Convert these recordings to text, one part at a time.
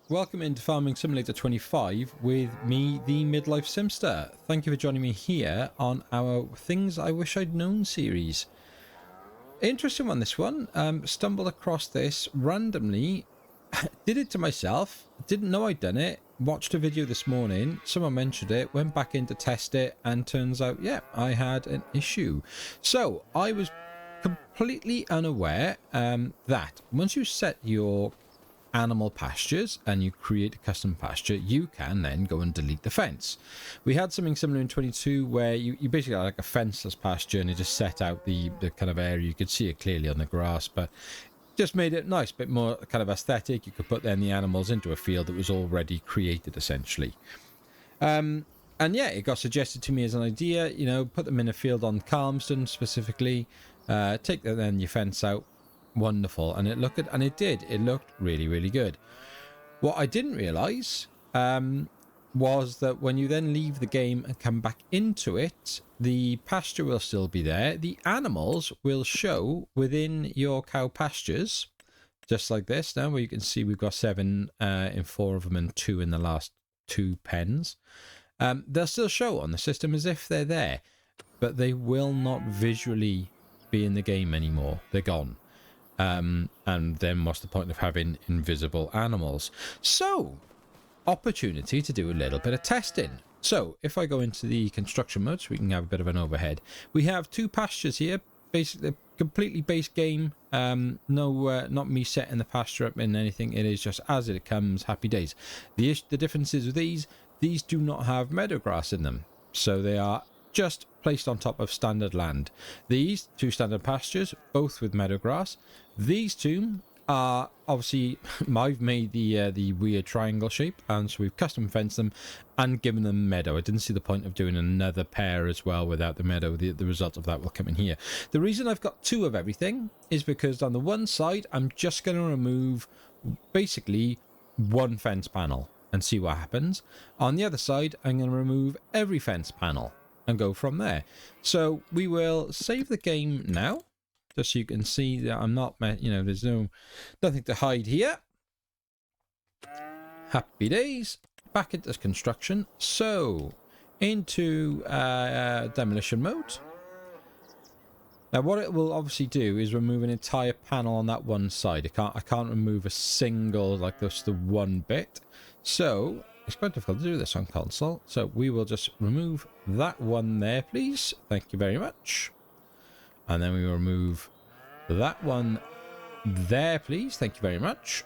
welcome into Farming Simulator 25 with me, the Midlife Simster. Thank you for joining me here on our Things I Wish I'd Known series. Interesting one, this one. Stumbled across this randomly, did it to myself, didn't know I'd done it, watched a video this morning, someone mentioned it, went back in to test it, and turns out, yeah, I had an issue. So, I was completely unaware that once you set your animal pastures and you create a custom pasture, you can then go and delete the fence. We had something similar in 22 where you basically had like a fenceless pasture and it just set out the kind of area. You could see it clearly on the grass, but just made it nice, bit more kind of aesthetic. You could put then the animals into a field that was already created essentially. And yeah, it got suggested to me as an idea, you know, put them in a field on Calmsden specifically, take then your fence out. Wonderful. And it looked, and it did, it looked really, really good. What I didn't realize was that when you then leave the game and come back into it, the pasture will still be there. The animals will show within your cow pastures, just like this now, where you can see we've got 7 in 4 of them and 2 in the last 2 pens. They'll still show on the system as if they're there, but they will not visually be in the game anymore. They're gone. And then what's the point of having invisible animals? So, opportunity to do a little bit of testing. So, if I go into the construction mode so we can have a bit of an overhead, we have 2 pastures here, basically completely base game. Not me setting the pasture up in anything. It is just as it comes, happy days. The difference is with these do not have meadow grass in them, so they are just placed on top of standard land. These 2 standard pastures, both with meadow grass. These 2 are obviously, I've made the weird triangle shape, and so we've custom fenced them and given them meadow. I didn't see the point of doing another pair as well without the meadow. The result of that will come in here. The reason I've got 2 of everything is because on the one side, I'm just going to remove basically 1 fence panel and see what happens. On the other side, I'm going to remove every fence panel and go from there. So we will save the game now, just so you can see that I'm not, you know, there's nothing to hide here. Happy days. Back into construction. So into demolition mode. Now what it will obviously do is remove an entire panel on that one side. I can't remove a single, like just the one bit. So it's quite difficult to do this on console. So we will just remove that one there, please. Thank you very much. And then we will remove that one there, please. Thank you very much.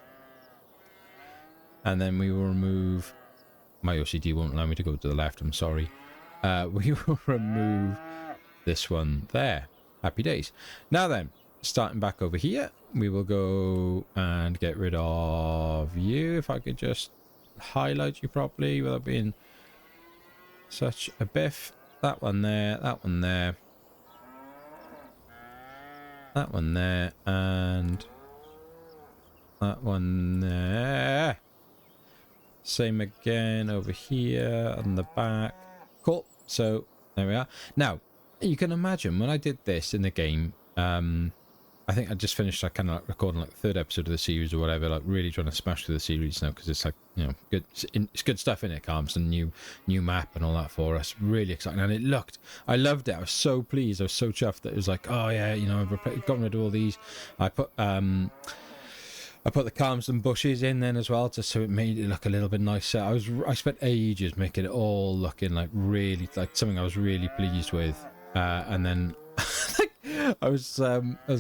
And then we will remove... My OCD won't allow me to go to the left, I'm sorry. We will remove this one there. Happy days. Now then, starting back over here, we will go and get rid of you. If I could just highlight you properly without being such a biff. That one there, that one there, that one there, and that one there. Same again over here on the back. Cool. So there we are. Now you can imagine when I did this in the game, I think I just finished like kind of like recording like the 3rd episode of the series or whatever, like really trying to smash through the series now, because it's like, you know, good, it's good stuff in it. Calmsden, new map and all that for us, really exciting. And it looked, I loved it. I was so pleased, I was so chuffed that it was like, oh yeah, you know, I've gotten rid of all these. I put the Calmsden bushes in then as well, just so it made it look a little bit nicer. I spent ages making it all looking like really, like something I was really pleased with, and then I was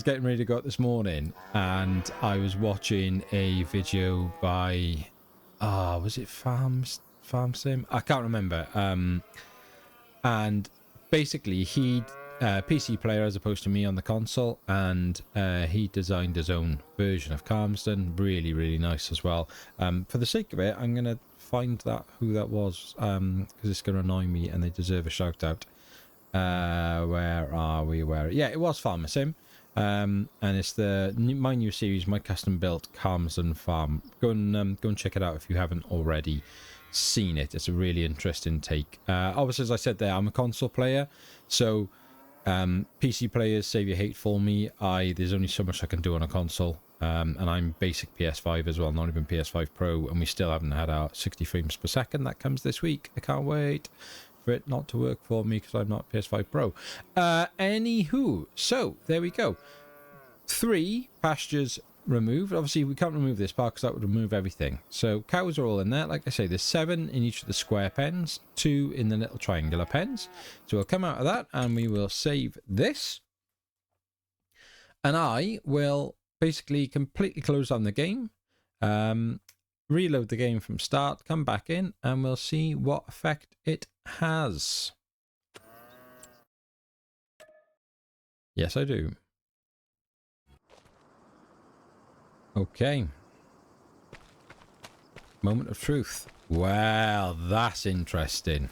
getting ready to go out this morning, and I was watching a video by, was it Farm Sim? I can't remember. And basically he PC player as opposed to me on the console, and he designed his own version of Calmsden. Really, really nice as well. For the sake of it, I'm gonna find who that was, because it's gonna annoy me, and they deserve a shout out. Where are we? Yeah, it was Farmer Sim, and it's my new series, my custom built Calmsden Farm. Go and check it out if you haven't already seen it. It's a really interesting take. Obviously, as I said there, I'm a console player, so PC players save your hate for me. There's only so much I can do on a console. And I'm basic PS5 as well, not even PS5 Pro, and we still haven't had our 60 frames per second. That comes this week. I can't wait for it not to work for me because I'm not PS5 Pro. Anywho, so there we go. 3 pastures removed. Obviously, we can't remove this part because that would remove everything. So cows are all in there. Like I say, there's 7 in each of the square pens, 2 in the little triangular pens. So we'll come out of that and we will save this. And I will basically completely close down the game, reload the game from start, come back in, and we'll see what effect it has. Yes, I do. Okay. Moment of truth. Well, that's interesting.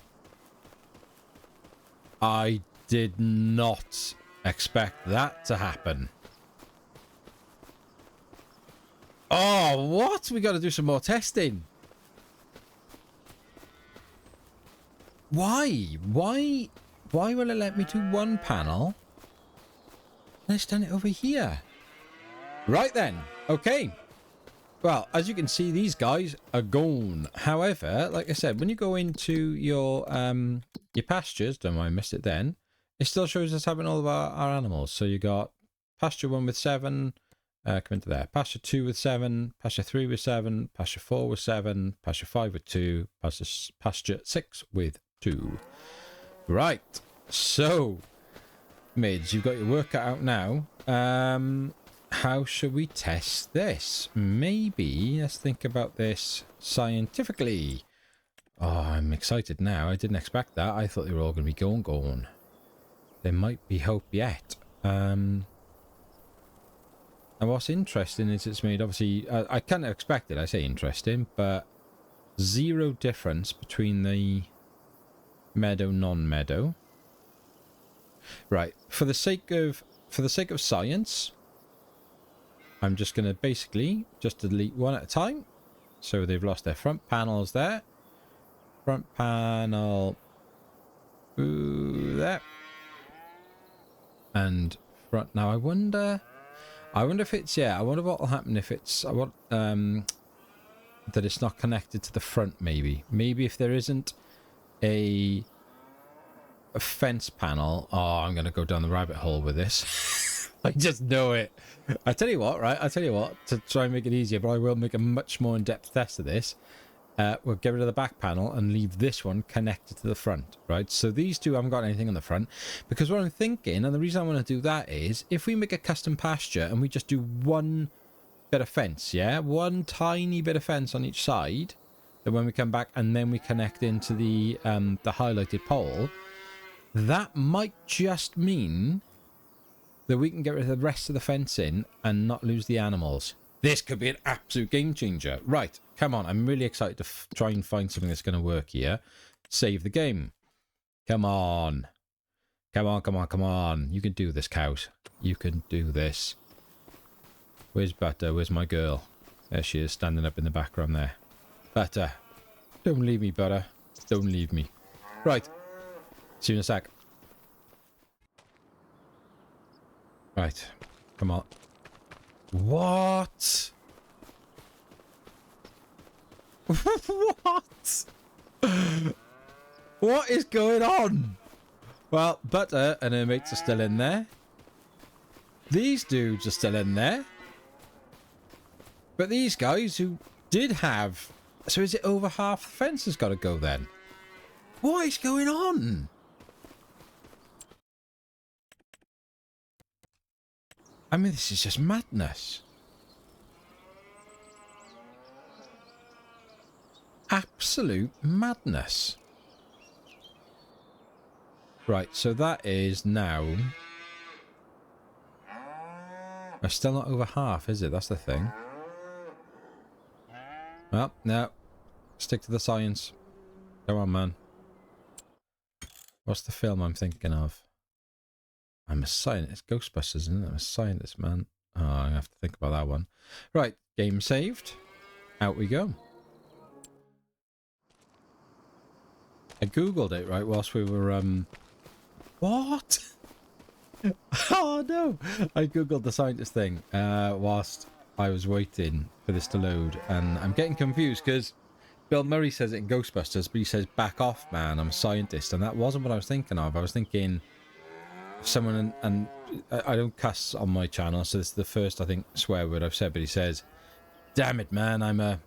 I did not expect that to happen. Oh, what? We got to do some more testing. Why? Why will it let me do one panel? Let's done it over here. Right then. Okay. Well, as you can see, these guys are gone. However, like I said, when you go into your pastures, don't mind I missed it then, it still shows us having all of our animals. So you got pasture 1 with 7. Come into there. Pasture 2 with 7, Pasture 3 with 7, Pasture 4 with 7, Pasture 5 with 2, Pasture 6 with 2. Right. So, mids, you've got your work cut out now. How should we test this? Maybe let's think about this scientifically. Oh, I'm excited now. I didn't expect that. I thought they were all going to be gone. There might be hope yet. And what's interesting is it's made, obviously, I kind of expected, I say interesting, but 0 difference between the meadow, non-meadow. Right, for the sake of science, I'm just going to basically just delete one at a time. So they've lost their front panels there. Front panel, there. And front, now I wonder if it's, yeah, I wonder what will happen if it's, I want, that it's not connected to the front, maybe. Maybe if there isn't a fence panel. Oh, I'm going to go down the rabbit hole with this. I just know it. I tell you what, right? I tell you what, to try and make it easier, but I will make a much more in-depth test of this. We'll get rid of the back panel and leave this one connected to the front, right? So these two haven't got anything on the front, because what I'm thinking, and the reason I want to do that is, if we make a custom pasture and we just do one bit of fence, yeah? One tiny bit of fence on each side, then when we come back and then we connect into the highlighted pole, that might just mean that we can get rid of the rest of the fencing and not lose the animals. This could be an absolute game changer. Right, come on. I'm really excited to try and find something that's going to work here. Save the game. Come on. Come on, come on, come on. You can do this, cows. You can do this. Where's Butter? Where's my girl? There she is, standing up in the background there. Butter. Don't leave me, Butter. Don't leave me. Right. See you in a sec. Right. Come on. What? What? What is going on? Well, Butter and her mates are still in there. These dudes are still in there. But these guys who did have... So is it over half the fence has got to go then? What is going on? I mean, this is just madness. Absolute madness. Right, so that is now... We're still not over half, is it? That's the thing. Well, no. Stick to the science. Come on, man. What's the film I'm thinking of? I'm a scientist. It's Ghostbusters, isn't it? I'm a scientist, man. Oh, I'm going to have to think about that one. Right, game saved. Out we go. I googled it, right, whilst we were, What? Oh, no! I googled the scientist thing, whilst I was waiting for this to load, and I'm getting confused because Bill Murray says it in Ghostbusters, but he says, back off, man, I'm a scientist. And that wasn't what I was thinking of. I was thinking someone, and I don't cuss on my channel, so this is the first, I think, swear word I've said, but he says, damn it, man, I'm a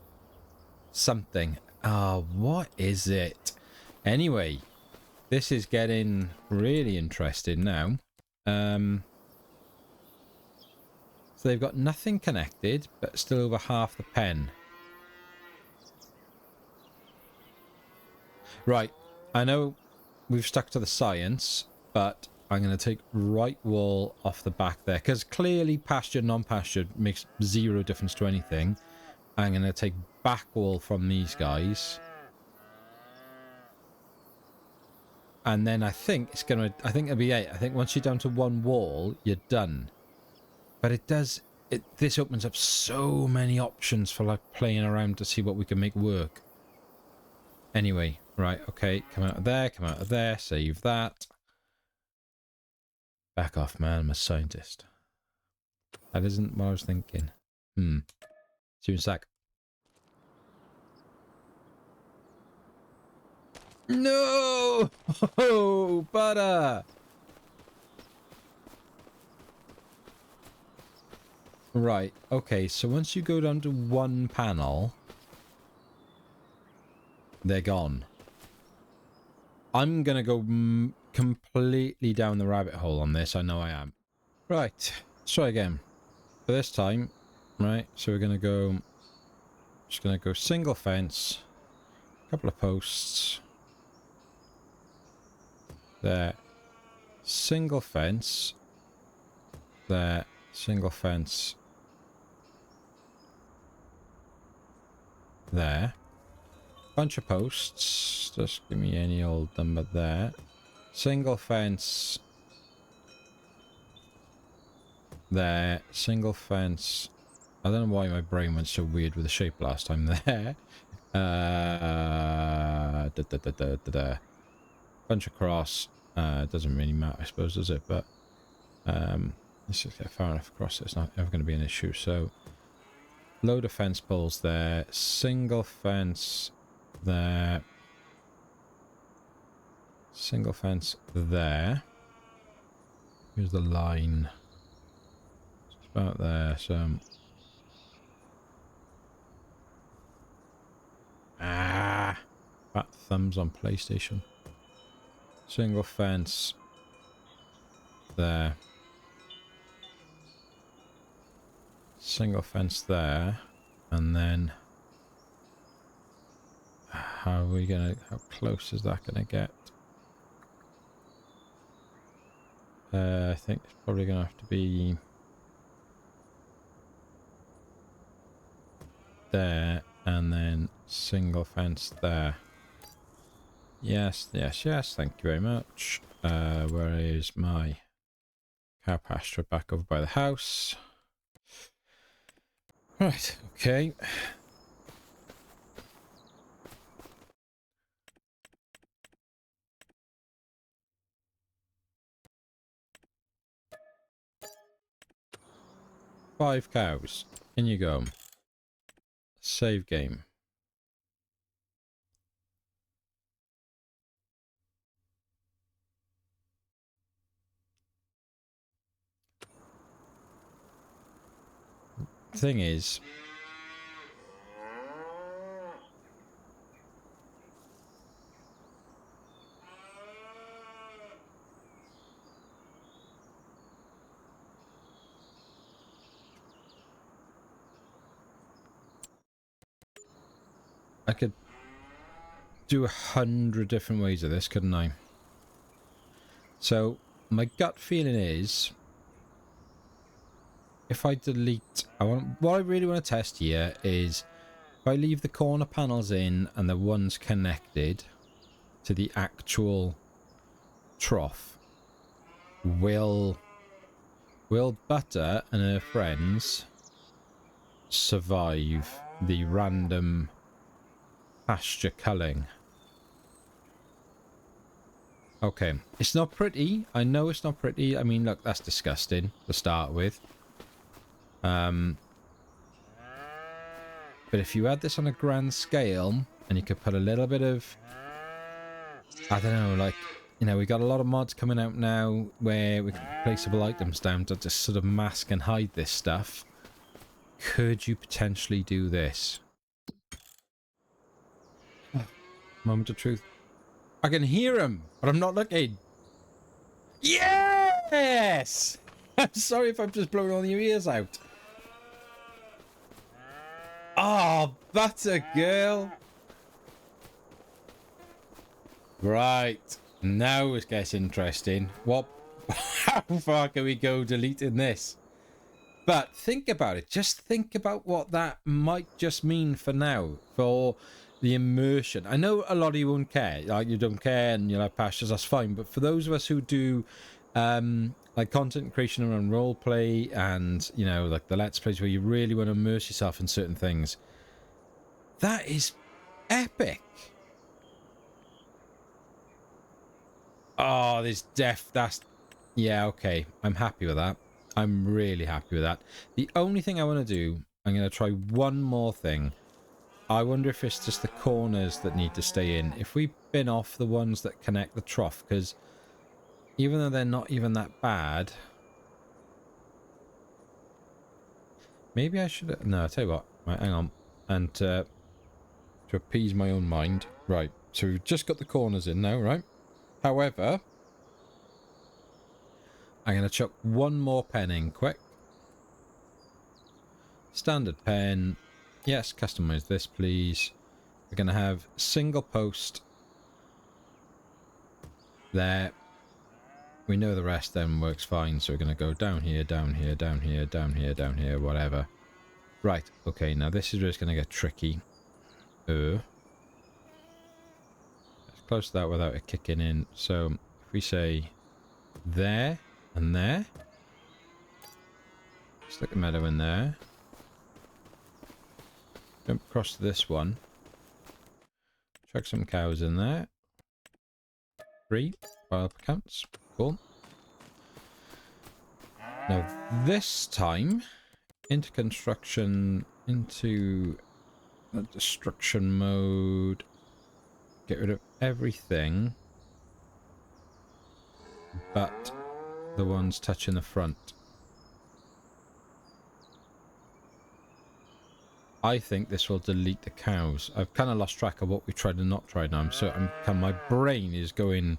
something. Oh, what is it? Anyway, this is getting really interesting now. So they've got nothing connected, but still over half the pen. Right, I know we've stuck to the science, but I'm going to take right wall off the back there, because clearly pasture, non-pasture makes zero difference to anything. I'm going to take back wall from these guys. And then I think it's going to, I think it'll be 8. I think once you're down to one wall, you're done. But it does, this opens up so many options for like playing around to see what we can make work. Anyway, right, okay, come out of there, save that. Back off, man, I'm a scientist. That isn't what I was thinking. See you in a sec. No! Oh, butter! Right, okay, so once you go down to one panel, they're gone. I'm gonna go completely down the rabbit hole on this, I know I am. Right, let's try again. For this time, right, so we're gonna go, just gonna go single fence, couple of posts, there, single fence, there, single fence, there, bunch of posts, just give me any old number there, single fence, there, single fence, I don't know why my brain went so weird with the shape last time there, bunch across, doesn't really matter I suppose, does it, but let's just get far enough across, it's not ever going to be an issue. So load of fence poles there, single fence there, single fence there, here's the line, it's about there, so fat thumbs on PlayStation. Single fence there, single fence there, and then how are we gonna, how close is that gonna get? I think it's probably gonna have to be there, and then single fence there. Yes, yes, yes, thank you very much. Where is my cow pasture? Back over by the house. Right, okay. Five cows. In you go. Save game. Thing is, I could do 100 different ways of this, couldn't I? So my gut feeling is, if I delete, what I really want to test here is, if I leave the corner panels in and the ones connected to the actual trough, will Butter and her friends survive the random pasture culling? Okay, it's not pretty. I know it's not pretty. I mean, look, that's disgusting to start with. But if you had this on a grand scale, and you could put a little bit of, I don't know, like, you know, we got a lot of mods coming out now where we can put placeable items down to just sort of mask and hide this stuff. Could you potentially do this? Moment of truth. I can hear him, but I'm not looking. Yes! I'm sorry if I'm just blowing all your ears out. Oh, butter girl. Right. Now it gets interesting. What? How far can we go deleting this? But think about it. Just think about what that might just mean for now. For the immersion. I know a lot of you won't care. Like, you don't care and you'll have pastures, that's fine. But for those of us who do like content creation around roleplay and, you know, like the Let's Plays where you really want to immerse yourself in certain things, that is epic. Oh, that's... Yeah, okay. I'm happy with that. I'm really happy with that. The only thing I want to do, I'm going to try one more thing. I wonder if it's just the corners that need to stay in. If we bin off the ones that connect the trough, because even though they're not even that bad... Maybe I should... No, I'll tell you what. Right, hang on. And to appease my own mind. Right, so we've just got the corners in now, right? However, I'm going to chuck one more pen in quick. Standard pen. Yes, customize this, please. We're going to have single post there. We know the rest then works fine, so we're going to go down here, down here, down here, down here, down here, whatever. Right, okay, now this is where it's going to get tricky. Let's close that without it kicking in. So if we say there and there, stick a meadow in there. Jump across to this one. Chuck some cows in there. 3 wild counts. Cool. Now this time, into construction, into destruction mode. Get rid of everything but the ones touching the front. I think this will delete the cows. I've kind of lost track of what we tried and not tried now. My brain is going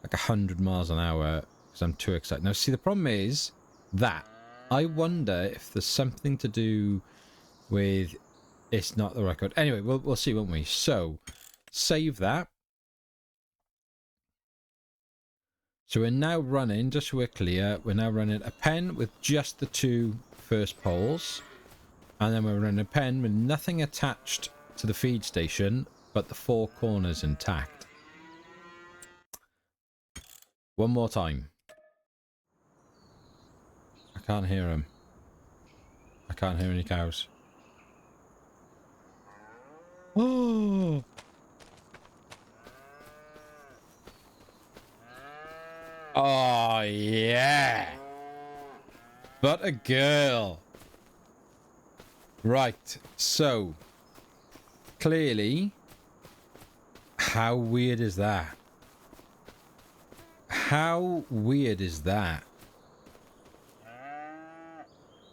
like 100 miles an hour because I'm too excited. Now, see, the problem is that I wonder if there's something to do with it's not the record. Anyway, we'll see, won't we? So, save that. So we're now running, just so we're clear, we're now running a pen with just the 2 first poles. And then we're running a pen with nothing attached to the feed station, but the 4 corners intact. One more time. I can't hear them. I can't hear any cows. Oh! Oh, yeah! But a girl! Right, so... Clearly... How weird is that? How weird is that?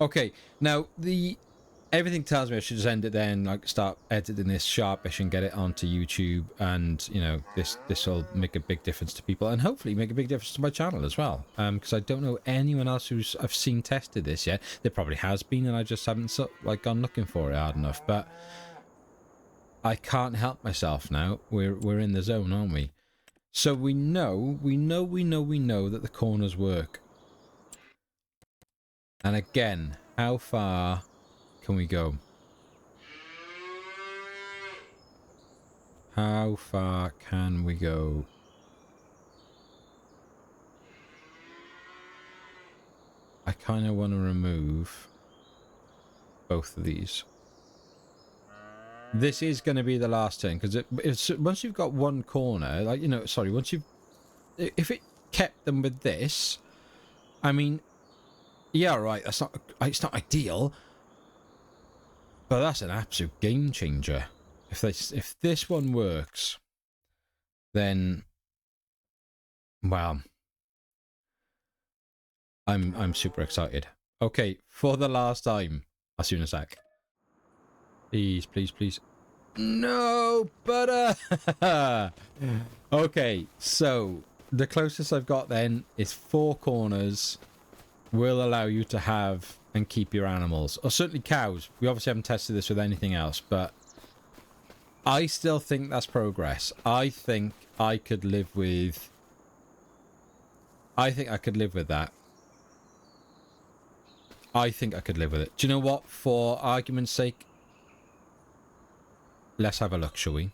Okay, now everything tells me I should just end it there and like start editing this sharpish and get it onto YouTube, and you know this will make a big difference to people and hopefully make a big difference to my channel as well. Because I don't know anyone else I've seen tested this yet. There probably has been, and I just haven't gone looking for it hard enough. But I can't help myself now. We're in the zone, aren't we? So we know that the corners work. And again, how far can we go? How far can we go? I kind of want to remove both of these. This is going to be the last turn, because once you've got one corner, like, you know, sorry, if it kept them with this, I mean, yeah, right, it's not ideal, But that's an absolute game changer. If this one works, then, well, I'm super excited. Okay, for the last time, I'll see you in a sec. Please, please, please. No butter. Okay, so the closest I've got then is 4 corners will allow you to have and keep your animals, or certainly cows. We obviously haven't tested this with anything else, but I still think that's progress. I think I could live with that. I think I could live with it. Do you know what? For argument's sake, let's have a look, shall we?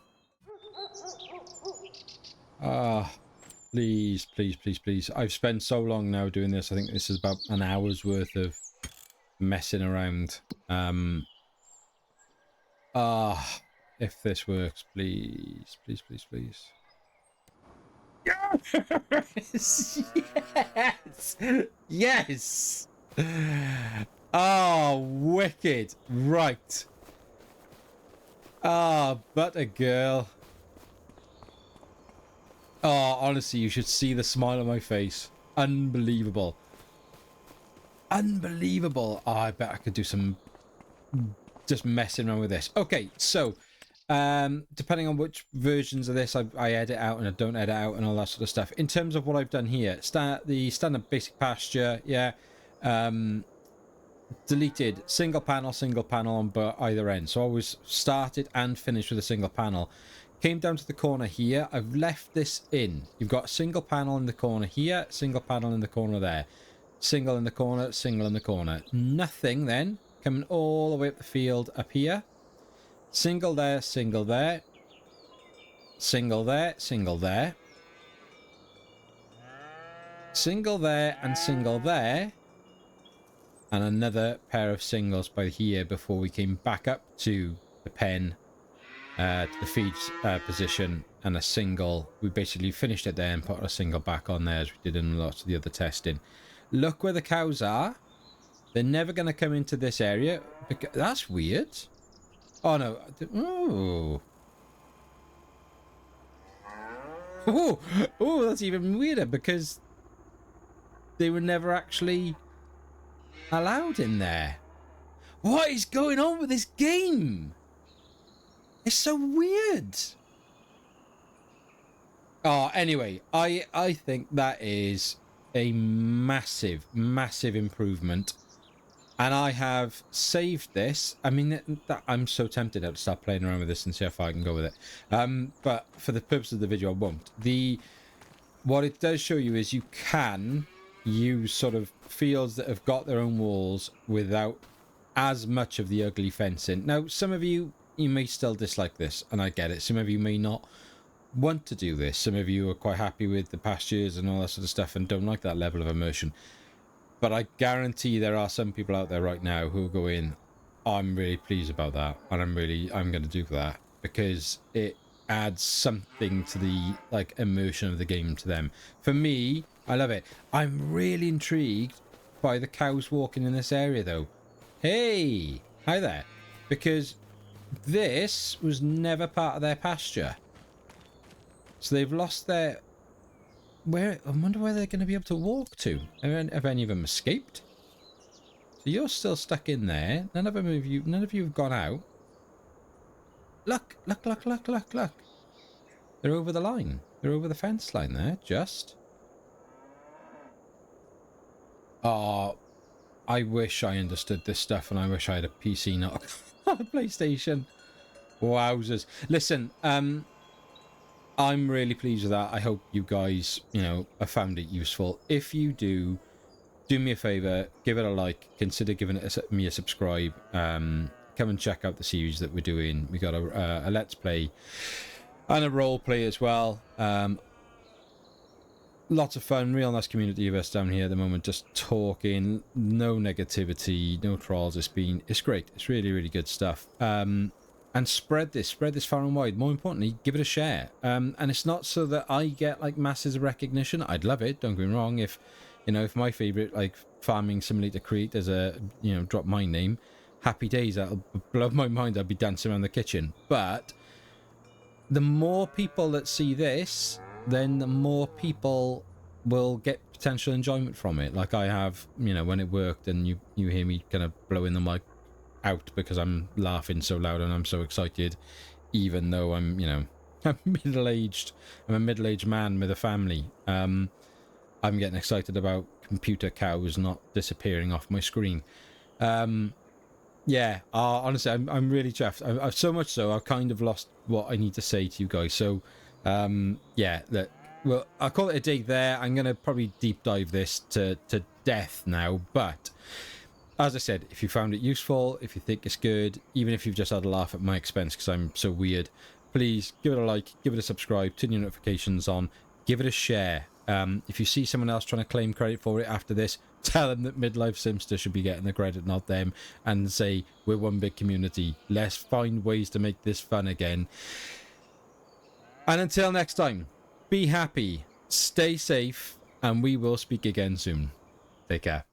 Please, please, please, please. I've spent so long now doing this. I think this is about an hour's worth of messing around. If this works, please, please, please, please. Yes! Yes! Yes! Oh, wicked. Right. Ah, butter girl. Oh, honestly, you should see the smile on my face. Unbelievable. Unbelievable. Oh, I bet I could do some just messing around with this. Okay, so depending on which versions of this I edit out and I don't edit out and all that sort of stuff. In terms of what I've done here, the standard basic pasture, yeah. Deleted single panel on either end. So I always started and finished with a single panel. Came down to the corner here. I've left this in. You've got a single panel in the corner here, single panel in the corner there. Single in the corner, single in the corner. Nothing then. Coming all the way up the field up here. Single there, single there. Single there, single there. Single there and single there. And another pair of singles by here before we came back up to the pen, to the feed position, and a single. We basically finished it there and put a single back on there as we did in lots of the other testing. Look where the cows are. They're never going to come into this area. That's weird. Oh, no. Oh. Oh, that's even weirder because they were never actually allowed in there. What is going on with this game? It's so weird. Oh, anyway, I think that is a massive, massive improvement. And I have saved this. I mean, I'm so tempted now to start playing around with this and see how far I can go with it. But for the purpose of the video, I won't. What it does show you is you can use sort of fields that have got their own walls without as much of the ugly fencing. Now, some of you may still dislike this, and I get it. Some of you may not want to do this. Some of you are quite happy with the pastures and all that sort of stuff and don't like that level of immersion. But I guarantee there are some people out there right now who will go in, I'm really pleased about that, and I'm going to do that because it adds something to the immersion of the game to them. For me, I love it. I'm really intrigued by the cows walking in this area though. Hey, hi there. Because this was never part of their pasture. So they've lost their... I wonder where they're going to be able to walk to. Have any of them escaped? So you're still stuck in there. None of you have gone out. Look. They're over the line. They're over the fence line there, just. Oh, I wish I understood this stuff and I wish I had a PC, not a PlayStation. Wowzers. Listen, I'm really pleased with that. I hope you guys, have found it useful. If you do me a favor, give it a like, consider giving me a subscribe. Come and check out the series that we're doing. We got a Let's Play and a role play as well. Lots of fun, real nice community of us down here at the moment, just talking, no negativity, no trolls. It's great. It's really, really good stuff. And spread this far and wide. More importantly, give it a share. And it's not so that I get masses of recognition. I'd love it. Don't get me wrong. If my favorite farming simulator creators drop my name, happy days. That'll blow my mind. I'll be dancing around the kitchen. But the more people that see this, then the more people will get potential enjoyment from it. Like I have, you know, when it worked, and you hear me kind of blowing the mic out because I'm laughing so loud and I'm so excited, even though I'm, you know, I'm middle-aged. I'm a middle-aged man with a family. I'm getting excited about computer cows not disappearing off my screen. Yeah, honestly, I'm really chuffed. I've so much so I've kind of lost what I need to say to you guys. So, yeah, look, well, I'll call it a day there. I'm gonna probably deep dive this to death now. But as I said, if you found it useful, if you think it's good, even if you've just had a laugh at my expense because I'm so weird, please give it a like, give it a subscribe, turn your notifications on, give it a share. If you see someone else trying to claim credit for it after this, tell them that Midlife Simster should be getting the credit, not them, and say we're one big community. Let's find ways to make this fun again. And until next time, be happy, stay safe, and we will speak again soon. Take care.